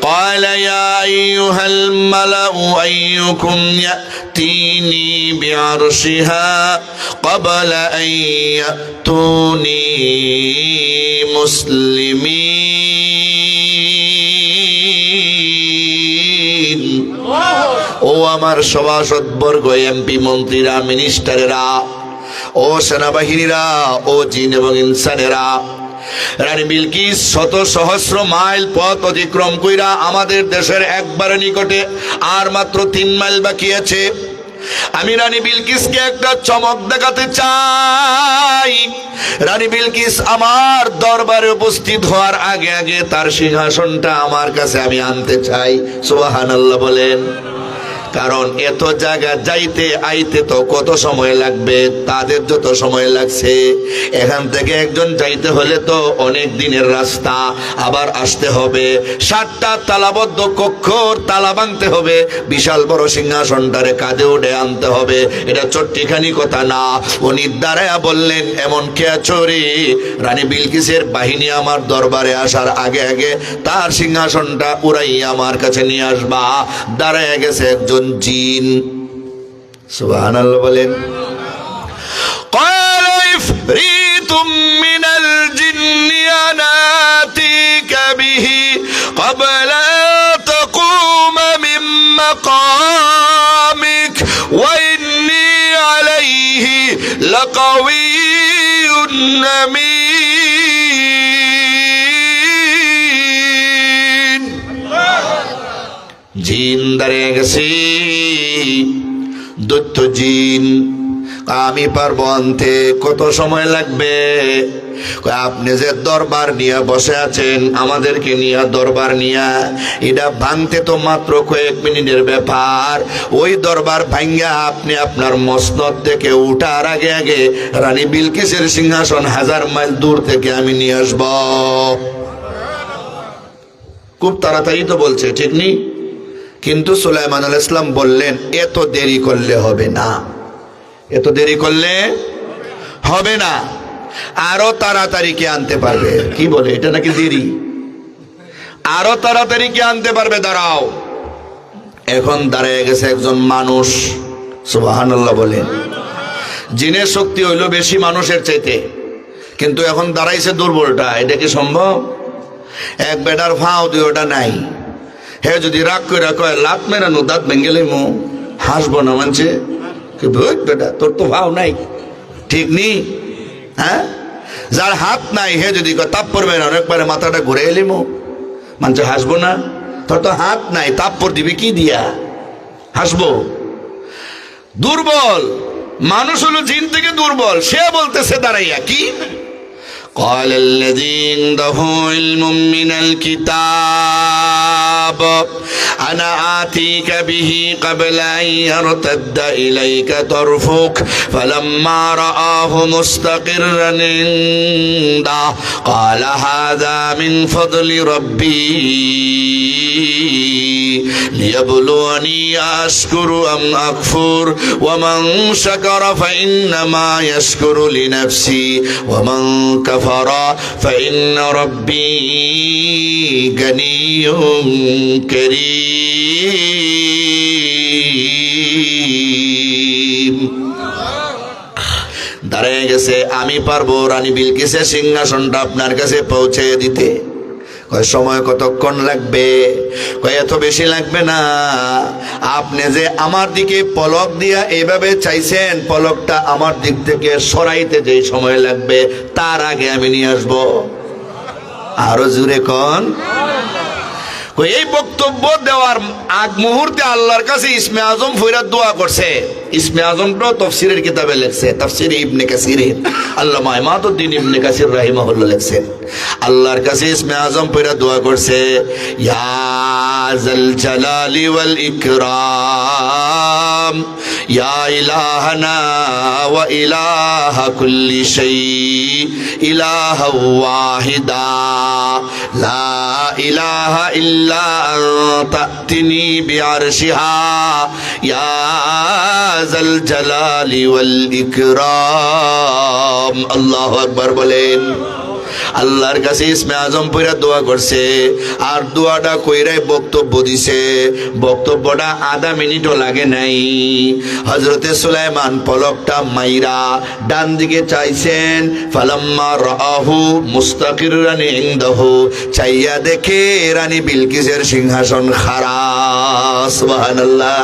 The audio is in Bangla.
قال يا أيها الملأ أيكم يأتيني بعرشها قبل أن يأتوني مسلمين ও আমার সভাসদবর্গ, এমপি, মন্ত্রীরা, মিনিস্টারেরা, ও সেনাবাহিনীরা, ও জিন এবং ইনসানেরা, রানী বিলকিস শত সহস্র মাইল পথ অতিক্রম কইরা আমাদের দেশের একবারে নিকটে আর মাত্র 3 মাইল বাকি আছে। আমি রানী বিলকিসকে একটা চমক দেখাতে চাই। রানী বিলকিস আমার দরবারে উপস্থিত হওয়ার আগে আগে তার সিংহাসনটা আমার কাছে আমি আনতে চাই। সুবহানাল্লাহ বলেন। কারণ এত জায়গা যাইতে আইতে তো কত সময় লাগবে, তাদের যত সময় লাগছে, এখান থেকে একজন যাইতে হলে তো অনেক দিনের রাস্তা, আবার আসতে হবে, 7টা তালাবদ্ধ কক্ষর তালা ভাঙতে হবে, বিশাল বড় সিংহাসনটারে কাঁধে উঠে আনতে হবে। এটা চট্টিখানি কথা না। উনি দাঁড়ায়া বললেন, এমন কে চোরে রানী বিলকিসের বাহিনী আমার দরবারে আসার আগে আগে তার সিংহাসনটা উড়াইয়া আমার কাছে নিয়ে আসবা। দাঁড়ায়া গেছে একজন জিন। সুবহানাল্লাহ বলেন। قال عفريت من الجن أنا آتيك به قبل أن تقوم من مقامك وإني عليه لقوي أمين। জিন দাঁড়িয়ে গেছি, দৈত্য জিন। আমি পারবো আনতে, কত সময় লাগবে? আপনি যে দরবার নিয়ে বসে আছেন, আমাদেরকে নিয়ে দরবার নিয়ে, এটা ভাঙতে তো মাত্র কয়েক মিনিটের ব্যাপার। ওই দরবার ভাঙ্গা আপনি আপনার মসনদ থেকে উঠার আগে আগে রানী বিলকিসের সিংহাসন 1000 মাইল দূর থেকে আমি নিয়ে আসব। খুব তাড়াতাড়ি তো বলছে, ঠিক নেই? কিন্তু সুলাইমান আলাইহিস সালাম বললেন, এত দেরি করলে হবে না, এত দেরি করলে হবে না, আরো তাড়াতাড়ি কে আনতে পারবে? কি বলে, এটা নাকি দেরি? আরো তাড়াতাড়ি কে আনতে পারবে? দাঁড়াও। এখন দাঁড়িয়ে গেছে একজন মানুষ। সুবহানাল্লাহ বলেন। জিনের শক্তি হইল বেশি মানুষের চাইতে, কিন্তু এখন দাঁড়াইছে দুর্বলটা। এটা কি সম্ভব? এক বেটার ফাও দুইটা নাই, হে যদি রাগ করে কয় লাত মেরানো দাঁত ভেঙে লইমু, হাসবো না মানছে? বেটা তোর তো ভাও নাই, ঠিক নি? হ্যাঁ, যার হাত নাই হে যদি কয় তাপ্পর মেরানো একবারে মাথাটা ঘুরে এলিমু, মানছে হাসবো না? তোর তো হাত নাই, তাপ্পর দিবি কি দিয়া? হাসবো? দুর্বল মানুষ হলো জিন থেকে দুর্বল। সে বলতেছে দাঁড়াইয়া কি, قال الذي عنده علم من الكتاب أنا آتيك به قبل أن يرتد إليك طرفك فلما رآه مستقرا عنده قال هذا من فضل ربي ليبلوني أشكر أم أكفر ومن شكر فإنما يشكر لنفسه ومن كفر فإن ربي غني كريم। দাঁড়িয়ে গেছে, আমি পারবো রানী বিলকিসের সিংহাসনটা আপনার কাছে পৌঁছে দিতে। কয় সময় কতক্ষণ লাগবে? কয় এত বেশি লাগবে না, আপনি যে আমার দিকে পলক দিয়া এইভাবে চাইছেন, পলকটা আমার দিক থেকে সরাইতে যে সময় লাগবে তার আগে আমি নিয়ে আসবো। আরো জোরে কোন। এই বক্তব্য দেওয়ার আগ মুহূর্তে আল্লাহর কাছে ইসমে আজম ফয়রাদ দোয়া করছে। ইসমে আজমটাও তাফসীরের কিতাবে লেখছে, তাফসীর ইবনে কাসির, আল্লামা ইমাদউদ্দিন ইবনে কাসির রাহিমাহুল্লাহ লেখছেন। আল্লাহর কাছে ইসমে আজম ফয়রাদ দোয়া করছে, ইয়া যাল জালালি ওয়াল ইকরাম ইয়া ইলাহানা ওয়া ইলাহা কুল্লি শাই ইলাহা ওয়াহিদা লা ইলাহা ইল্লা আনতা আতিনি বিআরশিহা ইয়া যাল জালালি ওয়াল ইকরাম। আল্লাহু আকবার বলেন। আল্লাহর কাছে ইসমে আজম পইরা দোয়া করছে আর দোয়াটা কইরাই বক্তব্য দিছে বক্তব্যটা আধা মিনিটও লাগে নাই হযরতে সুলাইমান পলকটা মাইরা ডান দিকে চাইছেন ফালাম্মা রাহু মুস্তাকিরান ইনদাহু চাইয়া দেখে রানী বিলকিসের সিংহাসন খাড়া সুবহানাল্লাহ